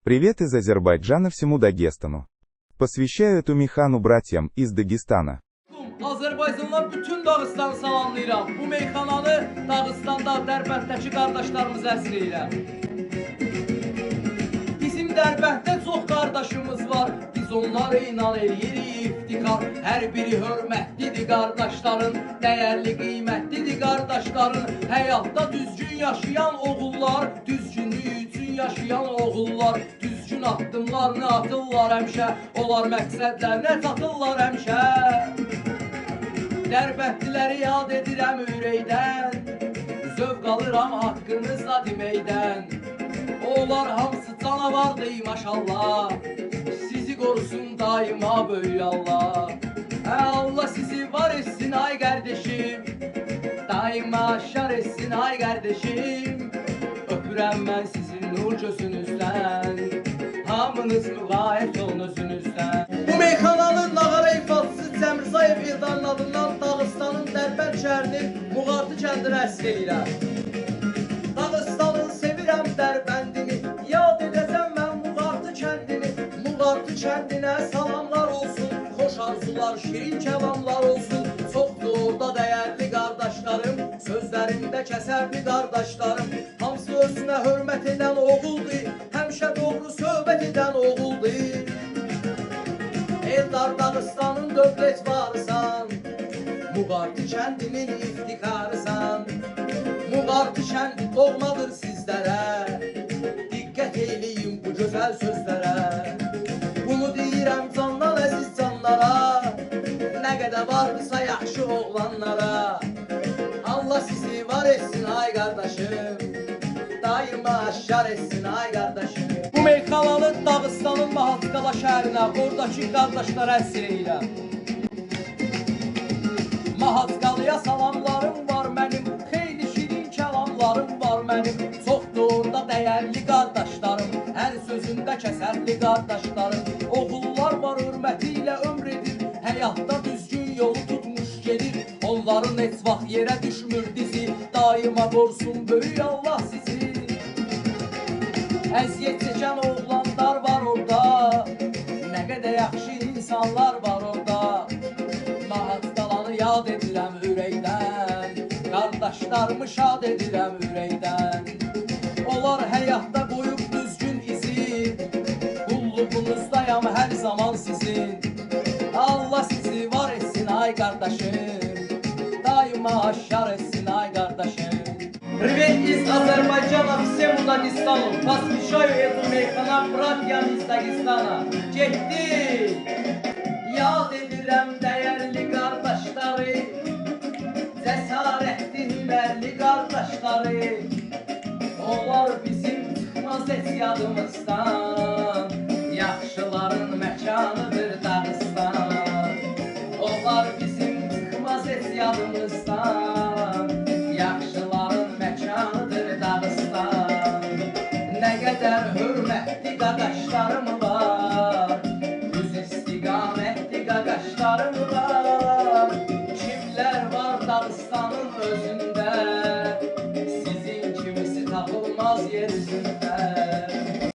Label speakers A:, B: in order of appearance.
A: Привет из Азербайджана всему Дагестану. Посвящаю эту мейхану братьям из Дагестana.
B: Azərbaycandan bütün Dağıstanı salamlayıram. Bu meyxananı Dağıstanda, Dərbəndəki qardaşlarımız əsr edirəm. Bizim Dərbənddə çox qardaşımız var. Biz onları inan eləyirik iftixar. Hər biri hörmətlidir qardaşların, dəyərli qiymətlidir qardaşların. Həyatda düzgün yaşayan oğullar, düzgünlük üçün yaşayan oğullar, düzgün addımlarını atırlar həmişə, onlar məqsədlərinə çatırlar həmişə. Dərbətliləri yad edirəm ürəkdən, zövq alıram haqqınızla deməkdən. Onlar hamısı canavardır maşallah, sizi qorusun daima böyük Allah. Allah sizi var etsin ay qardeşim, daima şar etsin ay qardeşim. Öpürəm mən sizin nur gözünüzdən, hamınız müğayət olun özünüzdən. Bu meyxananın nağara ifadısı Cəmrzayev Eldanın adından Dağıstanın Dərbənd şəhərinin Muğartı kəndinə əsr edirəm. Dağıstanın sevirəm Dərbəndini, yad edəcəm mən Muğartı kəndini. Muğartı kəndinə salamlar olsun, xoş arzular, şirin kəlamlar olsun. Çoxdur orada dəyərli qardaşlarım, sözlərində kəsərli qardaşlarım. Hamısı özünə hörmət edən oğuldur, həmişə doğru söhbət edən oğuldur. Eldar Dağıstanın dövlət varsan, Muğartı kəndinin iftixarısan. Muğartı kəndi doğmadır sizlərə, diqqət eyləyin bu gözəl sözlərə. Bunu deyirəm candan əziz canlara, nə qədər vardısa yaxşı oğlanlara. Allah sizi var etsin ay qardaşım, daima aşkar etsin ay qardaşım. Bu meyxananı Dağıstanın Mahatqala şəhərinə, oradakı qardaşlara əsr edirəm. Mahatqalıya salamlarım var mənim, xeyli şirin kəlamlarım var mənim. Çoxdur orada dəyərli qardaşlarım, hər sözündə kəsərli qardaşlarım. Oğullar var hörməti ilə ömr edir, həyatda düzgün yolu tutmuş gedir. Onların heç vaxt yerə düşmür dizi, daima qorusun böyük Allah sizi. Əziyyət çəkən oğlanlar var orada, nə qədər yaxşı insanlar var orada. Mahatqalanı yad edirəm ürəkdən, qardaşlarımı şad edirəm ürəkdən. Onlar həyatda qoyub düzgün izi, qulluğunuzdayam hər zaman sizin. Allah sizi var etsin ay qardaşım, daima aşkar etsin ay qardaşım. Привет из Азербайджана всему Дагестану. Посвящаю эту мейхана братьям из Дагестana. Getdik. Yad edirəm dəyərli qardaşları, cəsarətli, hünərli qardaşları. Onlar bizim çıxmaz heç yadımızdan, yaxşıların məkanıdır Dağıstan. Onlar bizim çıxmaz heç yadımızdan, yaxşıların məkanıdır Dağıstan. Nə qədər hörmətli qardaşlarım var, düz istiqamətli qardaşlarım var.